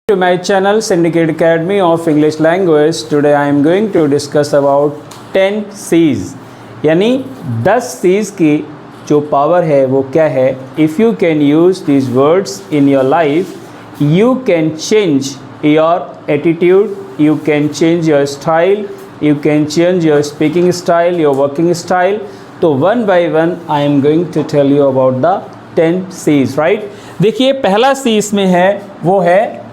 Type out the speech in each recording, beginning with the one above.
To my channel Syndicate Academy of English Language. Today I am going to discuss about 10 C's यानी 10 C's की जो power है वो क्या है. If you can use these words in your life, you can change your attitude, you can change your style, you can change your speaking style, your working style. तो one by one I am going to tell you about the 10 C's, right? देखिए पहला C इसमें है वो है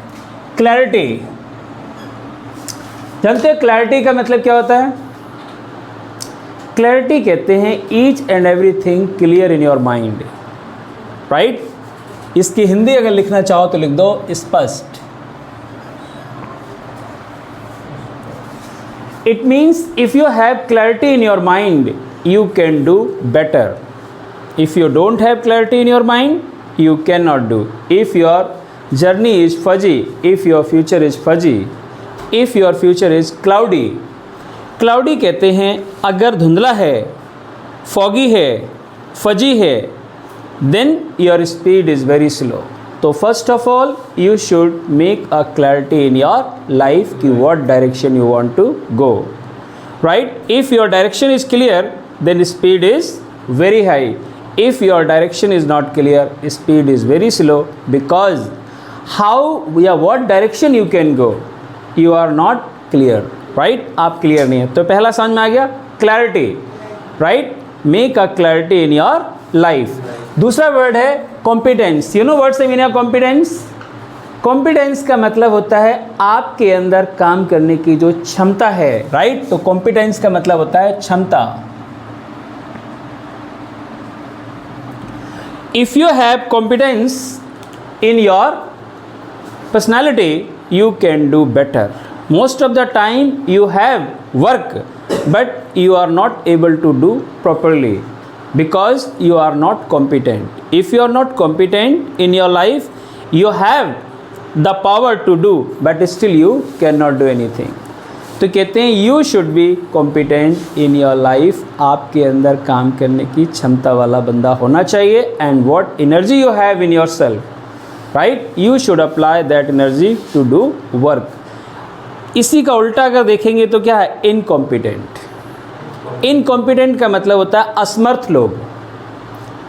clarity. जानते हैं clarity का मतलब क्या होता है? क्लैरिटी कहते हैं each and everything clear in your mind, right. इसकी हिंदी अगर लिखना चाहो तो लिख दो स्पष्ट. It means if you have clarity in your mind you can do better. If you don't have clarity in your mind you cannot do. If your journey is fuzzy, if your future is fuzzy, if your future is cloudy. cloudy कहते हैं अगर धुंधला है, foggy है, fuzzy है, then your speed is very slow. तो first of all you should make a clarity in your life कि what direction you want to go, right. If your direction is clear then speed is very high. If your direction is not clear, speed is very slow because what direction you can go, you are not clear, right. आप clear नहीं है. तो पहला समझ में आ गया clarity, right. Make a clarity in your life. दूसरा word है competence. You know what's the meaning of competence? competence का मतलब होता है आपके अंदर काम करने की जो क्षमता है, right. तो competence का मतलब होता है क्षमता. If you have competence in your personality, you can do better. Most of the time you have work, but you are not able to do properly because you are not competent. If you are not competent in your life, you have the power to do, but still you cannot do anything. तो कहते हैं you should be competent in your life. आपके अंदर काम करने की क्षमता वाला बंदा होना चाहिए. And what energy you have in yourself, right, you should apply that energy to do work. इसी का उल्टा अगर देखेंगे तो क्या है इनकॉम्पिटेंट. इनकॉम्पिटेंट का मतलब होता है असमर्थ लोग.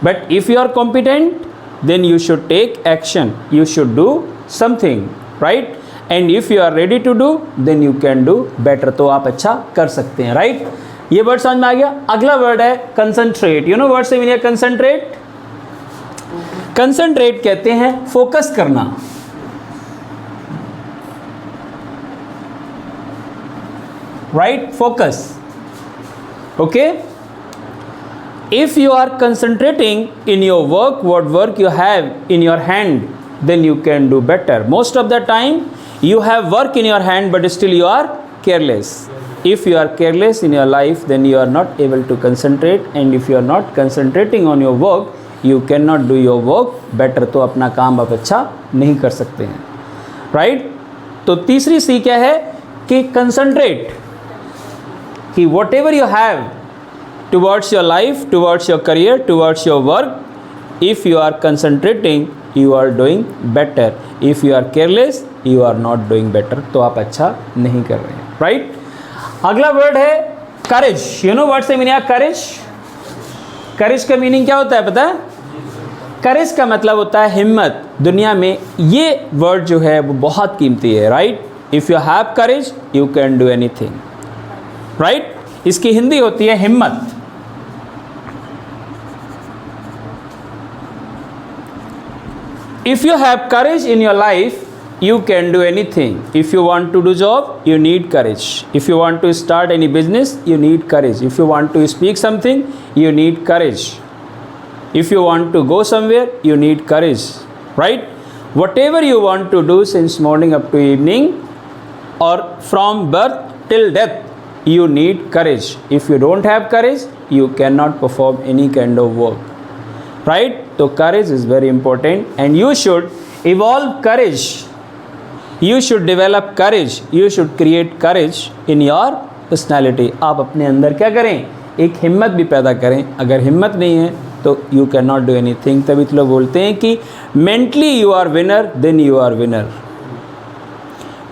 But if you are competent then you should take action, you should do something, right. And if you are ready to do then you can do better. तो आप अच्छा कर सकते हैं, राइट. ये वर्ड समझ में आ गया. अगला वर्ड है कंसंट्रेट. यू नो वर्ड से मीनिंग कंसंट्रेट. कंसंट्रेट कहते हैं फोकस करना. Right, focus. Okay. If you are concentrating in your work, what work you have in your hand, then you can do better. Most of the time you have work in your hand but still you are careless. If you are careless in your life then you are not able to concentrate, and if you are not concentrating on your work you cannot do your work better. तो अपना काम आप अच्छा नहीं कर सकते हैं, right. तो तीसरी सी क्या है कि concentrate, कि whatever you have towards your life, towards your career, towards your work, if you are concentrating you are doing better. if you are careless you are not doing better. तो आप अच्छा नहीं कर रहे हैं, right. अगला word है courage. you know what से मीनिंग है courage. courage का मीनिंग क्या होता है पता है? courage का मतलब होता है हिम्मत. दुनिया में ये वर्ड जो है वो बहुत कीमती है, right. if you have courage you can do anything, right. इसकी हिंदी होती है हिम्मत. If you have courage in your life, you can do anything. If you want to do job, you need courage. If you want to start any business, you need courage. If you want to speak something, you need courage. If you want to go somewhere, you need courage, right? Whatever you want to do since morning up to evening or from birth till death, you need courage. If you don't have courage, you cannot perform any kind of work, right. तो courage is very important and you should evolve courage, you should develop courage, you should create courage in your personality. आप अपने अंदर क्या करें, एक हिम्मत भी पैदा करें. अगर हिम्मत नहीं है तो you cannot do anything. तभी तो लोग बोलते हैं कि mentally you are winner then you are winner,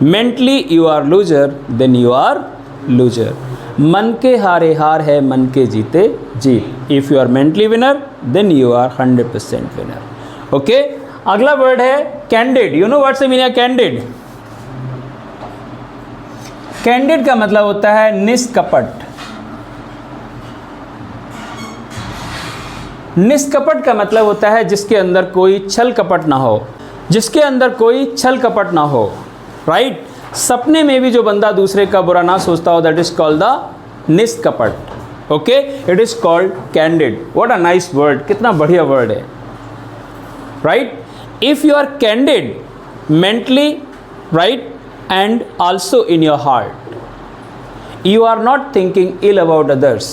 mentally you are loser, then you are loser. मन के हारे हार है, मन के जीते जीत. If you are mentally winner, then you are 100% winner. Okay? अगला वर्ड है candid. You know what's the meaning of candid? Candid का मतलब होता है निष्कपट. निष्कपट का मतलब होता है जिसके अंदर कोई छल कपट ना हो, जिसके अंदर कोई छल कपट ना हो. राइट? सपने में भी जो बंदा दूसरे का बुरा ना सोचता हो, दैट इज कॉल्ड द निष्कपट. Okay, it is called candid. What a nice word, कितना बढ़िया वर्ड है. Right? If you are candid mentally, right, and also in your heart, you are not thinking ill about others,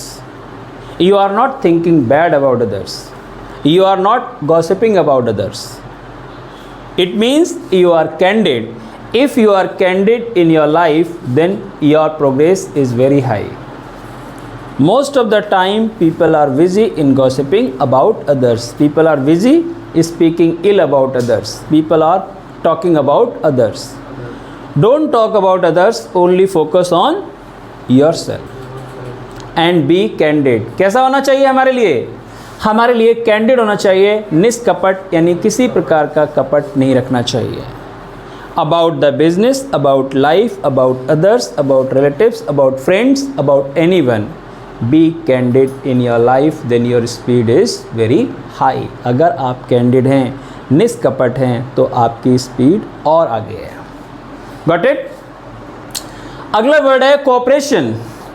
you are not thinking bad about others, you are not gossiping about others. It means you are candid. If you are candid in your life, then your progress is very high. Most of the time people are busy in gossiping about others, people are busy speaking ill about others, people are talking about others. Don't talk about others, only focus on yourself and be candid. कैसा होना चाहिए हमारे लिए? हमारे लिए candid होना चाहिए, निष्कपट, यानी किसी प्रकार का कपट नहीं रखना चाहिए. About the business, about life, about others, about relatives, about friends, about anyone. Be candid in your life, then your speed is very high. अगर आप कैंडिड हैं, निष्कपट हैं, तो आपकी स्पीड और आगे है. Got it? अगला वर्ड है cooperation.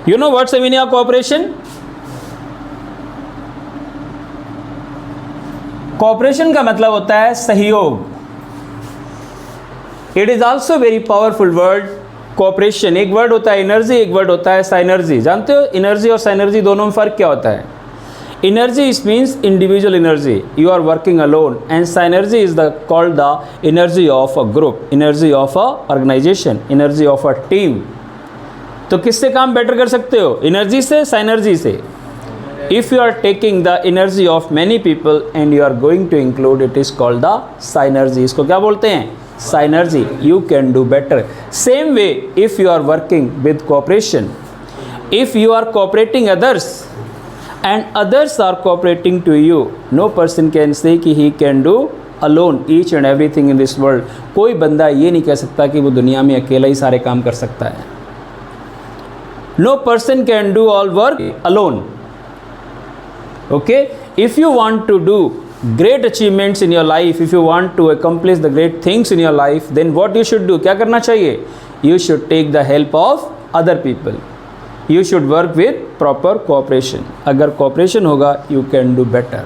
You know what's the meaning of cooperation? Cooperation का मतलब होता है सहयोग. It is also very powerful word. Cooperation, एक वर्ड होता है एनर्जी, एक वर्ड होता है साइनर्जी. जानते हो एनर्जी और साइनर्जी दोनों में फ़र्क क्या होता है? Energy is means individual energy, you are working alone, and synergy is the called the energy of a group, energy of a organisation, energy of a team. तो किससे काम बेटर कर सकते हो? एनर्जी से, साइनर्जी से. If you are taking the energy of many people and you are going to include, it is called the synergy. इसको क्या बोलते हैं? Synergy. You can do better. Same way if you are working with cooperation, if you are cooperating others and others are cooperating to you, no person can say कि he can do alone each and everything in this world. कोई बंदा ये नहीं कह सकता कि वो दुनिया में अकेला ही सारे काम कर सकता है. No person can do all work alone. Okay? If you want to do great achievements in your life, if you want to accomplish the great things in your life, then what you should do? क्या करना चाहिए? You should take the help of other people. You should work with proper cooperation. अगर cooperation होगा, you can do better.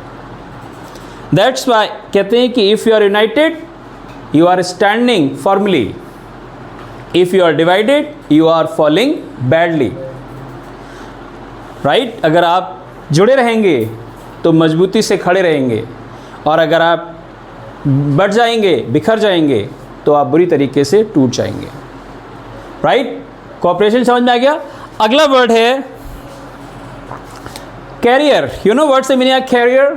That's why कहते हैं कि if you are united, you are standing firmly. If you are divided, you are falling badly. Right? अगर आप जुड़े रहेंगे तो मजबूती से खड़े रहेंगे, और अगर आप बढ़ जाएंगे, बिखर जाएंगे, तो आप बुरी तरीके से टूट जाएंगे. Right? Cooperation समझ में आ गया? अगला वर्ड है carrier. You know what's the meaning of carrier?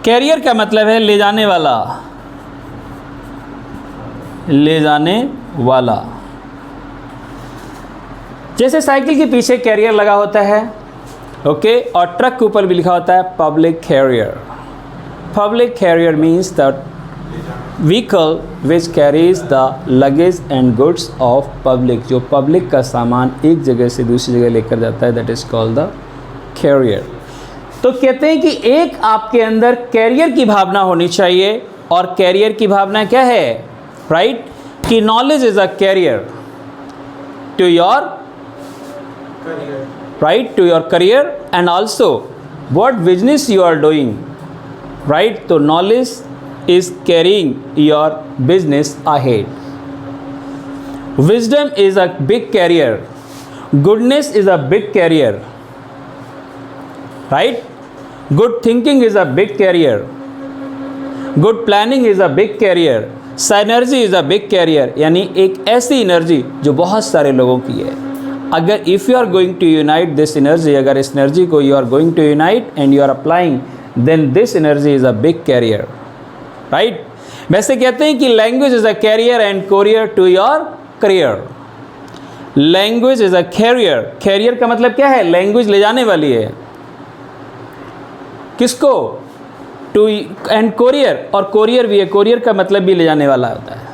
Carrier का मतलब है ले जाने वाला, ले जाने वाला. जैसे साइकिल के पीछे कैरियर लगा होता है, ओके, और ट्रक के ऊपर भी लिखा होता है public carrier. Public carrier means that vehicle which carries the luggage and goods of public. जो पब्लिक का सामान एक जगह से दूसरी जगह लेकर जाता है, that is called the carrier. तो कहते हैं कि एक आपके अंदर कैरियर की भावना होनी चाहिए. और कैरियर की भावना क्या है? राइट? कि knowledge is a carrier to your, right, to your career, and also what business you are doing. Right? तो knowledge is carrying your business ahead. Wisdom is a big carrier. Goodness is a big carrier. Right? Good thinking is a big carrier. Good planning is a big carrier. Synergy is a big carrier. यानी एक ऐसी energy जो बहुत सारे लोगों की है. अगर if you are going to unite this energy, अगर इस एनर्जी को you are going to unite and you are applying, then this energy is a big carrier. Right? वैसे कहते हैं कि language is a carrier and courier to your career. Language is a carrier, carrier का मतलब क्या है? Language ले जाने वाली है किसको? टू एंड कोरियर, और कोरियर भी है, कोरियर का मतलब भी ले जाने वाला होता है।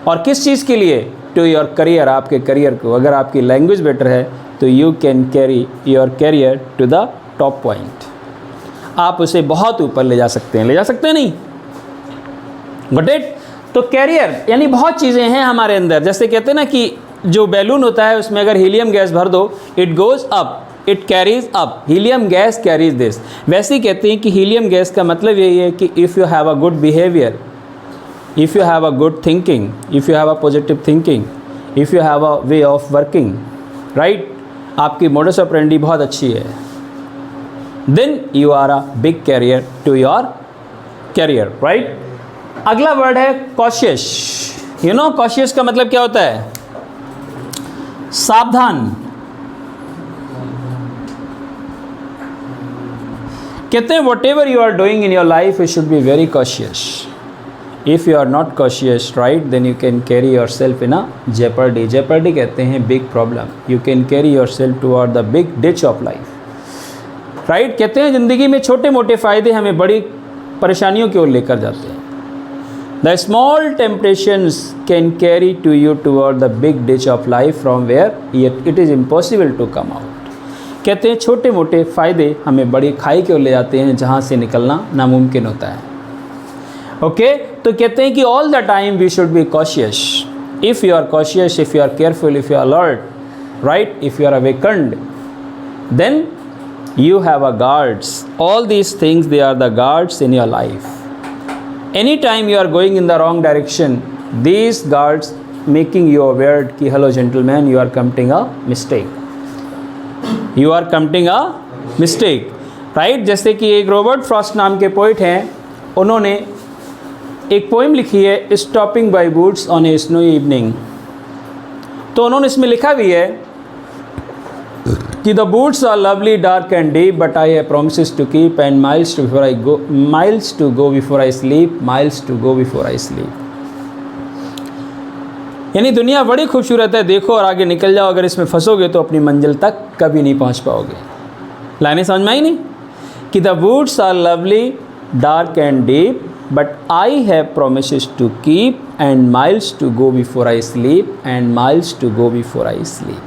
और किस चीज़ के लिए? टू योर करियर, आपके करियर को। अगर आपकी लैंग्वेज बेटर है तो you can carry your career to the top point, आप उसे बहुत ऊपर ले जा सकते हैं। ले जा सकते हैं नहीं? Got it? तो कैरियर यानी बहुत चीज़ें हैं हमारे अंदर। जैसे कहते हैं ना कि जो बैलून होता है उसमें अगर हीलियम गैस भर दो, it goes up, it carries up, helium gas carries this. वैसे ही कहते हैं कि हीलियम गैस का मतलब यही है कि if you have a good behaviour, if you have a good thinking, if you have a positive thinking, if you have a way of working, right, आपकी मोडस ऑपरेंडी बहुत अच्छी है, then you are a big carrier to your career, right. अगला word है cautious. You know cautious का मतलब क्या होता है? सावधान। कहते हैं whatever you are doing in your life you should be very cautious. If you are not cautious, right, then you can carry yourself in a jeopardy. Jeopardy कहते हैं big problem. You can carry yourself toward the big ditch of life, right. कहते हैं ज़िंदगी में छोटे मोटे फ़ायदे हमें बड़ी परेशानियों की ओर लेकर जाते हैं। The small temptations can carry to you toward the big ditch of life from where it is impossible to come out. कहते हैं छोटे मोटे फ़ायदे हमें बड़ी खाई की ओर ले जाते हैं जहाँ से निकलना नामुमकिन होता है। ओके, तो कहते हैं कि all the time we should be cautious. If you are cautious, if you are careful, if you are alert, right, if you are awakened, then you have a guards. All these things, they are the guards in your life. Anytime you are going in the wrong direction, these guards making you aware कि hello gentleman, you are committing a mistake. You are committing a mistake, right? जैसे कि एक Robert Frost नाम के poet हैं, उन्होंने एक poem लिखी है stopping by boots on A snow evening. तो उन्होंने इसमें लिखा भी है कि the boots are lovely, dark and deep, but I have promises to keep and miles to go before I sleep, miles to go before I sleep. यानी दुनिया बड़ी खूबसूरत है, देखो और आगे निकल जाओ। अगर इसमें फंसोगे तो अपनी मंजिल तक कभी नहीं पहुंच पाओगे। लाइनें समझ में आई नहीं? कि the boots are lovely, dark and deep, but I have promises to keep and miles to go before I sleep, and miles to go before I sleep.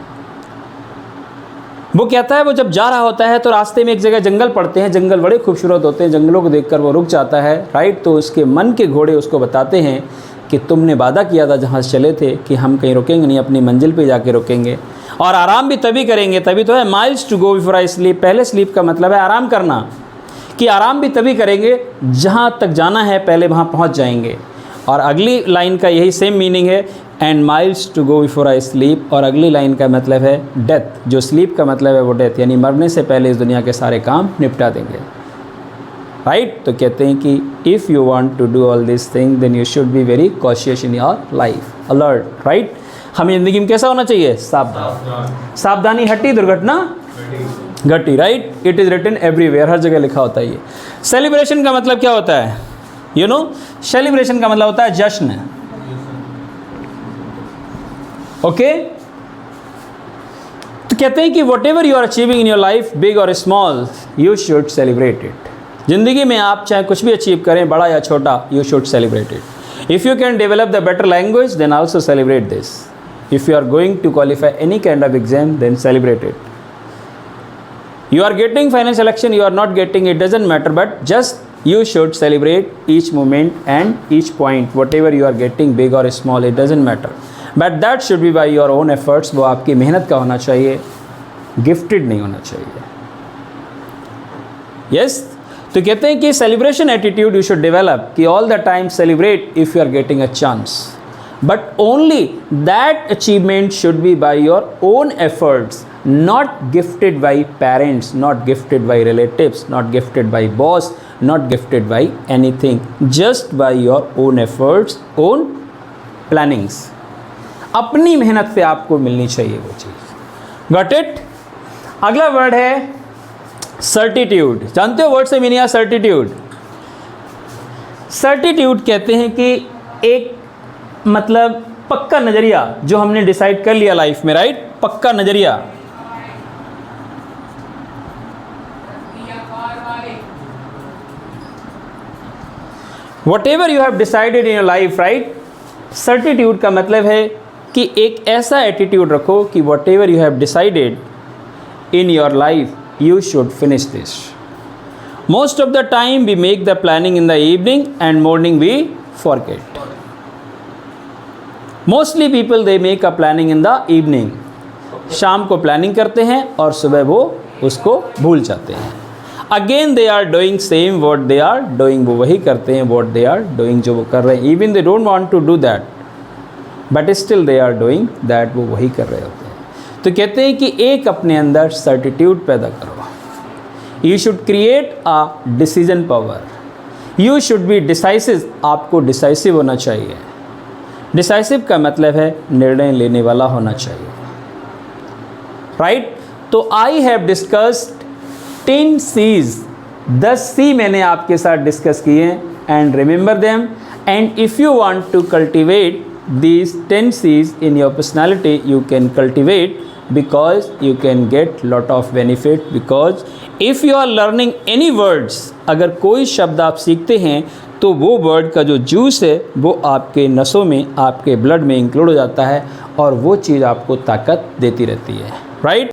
वो कहता है वो जब जा रहा होता है तो रास्ते में एक जगह जंगल पड़ते हैं, जंगल बड़े खूबसूरत होते हैं, जंगलों को देखकर वो रुक जाता है, राइट। तो उसके मन के घोड़े उसको बताते हैं कि तुमने वादा किया था जहाँ से चले थे कि हम कहीं रुकेंगे नहीं, अपनी मंजिल पे जाके रुकेंगे और आराम भी तभी करेंगे। तभी तो है miles to go before I sleep. पहले स्लीप का मतलब है आराम करना, कि आराम भी तभी करेंगे जहाँ तक जाना है पहले वहाँ पहुँच जाएंगे। और अगली लाइन का यही सेम मीनिंग है, and miles to go before I sleep. और अगली लाइन का मतलब है डेथ। जो स्लीप का मतलब है वो डेथ, यानी मरने से पहले इस दुनिया के सारे काम निपटा देंगे, राइट। तो कहते हैं कि if you want to do all this thing then you should be very cautious in your life, alert, right. हमें ज़िंदगी में कैसा होना चाहिए? सावधान। सावधानी हटी दुर्घटना घटी, right. It is written everywhere, हर जगह लिखा होता है ये। सेलिब्रेशन का मतलब क्या होता है? यू नो सेलिब्रेशन का मतलब होता है जश्न। ओके, तो कहते हैं कि whatever you are achieving in your life, big और small, you should celebrate it. जिंदगी में आप चाहे कुछ भी अचीव करें, बड़ा या छोटा, you should celebrate it. If you can develop the better language then also celebrate this. If you are going to qualify any kind of exam then celebrate it. You are getting financial action, you are not getting, it doesn't matter, but just you should celebrate each moment and each point, whatever you are getting, big or small, it doesn't matter, but that should be by your own efforts। वो आपकी मेहनत का होना चाहिए, gifted नहीं होना चाहिए। yes? तो कहते हैं कि celebration attitude you should develop, कि all the time celebrate if you are getting a chance, but only that achievement should be by your own efforts, not gifted by parents, not gifted by relatives, not gifted by boss, not gifted by anything, just by your own efforts, own plannings। अपनी मेहनत से आपको मिलनी चाहिए वो चीज़। Got it? अगला word है certitude. जानते हो वर्ड से मीनिंग है सर्टिट्यूड? सर्टिट्यूड कहते हैं कि एक मतलब पक्का नज़रिया जो हमने डिसाइड कर लिया लाइफ में, राइट, पक्का नज़रिया। Whatever you have decided in your life, right, certitude का मतलब है कि एक ऐसा एटीट्यूड रखो कि whatever you have decided in your life you should finish this. Most of the time we make the planning in the evening and morning we forget. Mostly people they make a planning in the evening, शाम को planning करते हैं और सुबह वो उसको भूल जाते हैं। Again they are doing same what they are doing, वो वही करते हैं व्हाट दे आर डूइंग, जो वो कर रहे हैं। Even they don't want to do that but still they are doing that, वो वही कर रहे होते हैं। तो कहते हैं कि एक अपने अंदर सर्टिट्यूड पैदा करो। You should create a decision power, you should B decisive, आपको डिसाइसिव होना चाहिए। डिसाइसिव का मतलब है निर्णय लेने वाला होना चाहिए, राइट। तो I have discussed 10 C's, 10 C मैंने आपके साथ डिस्कस किए हैं and remember them. And if you want to cultivate these 10 C's in your personality, you can cultivate, because you can get lot of benefit, because if you are learning any words, अगर कोई शब्द आप सीखते हैं तो वो word का जो जूस है वो आपके नसों में, आपके ब्लड में इंक्लूड हो जाता है और वो चीज़ आपको ताकत देती रहती है, राइट।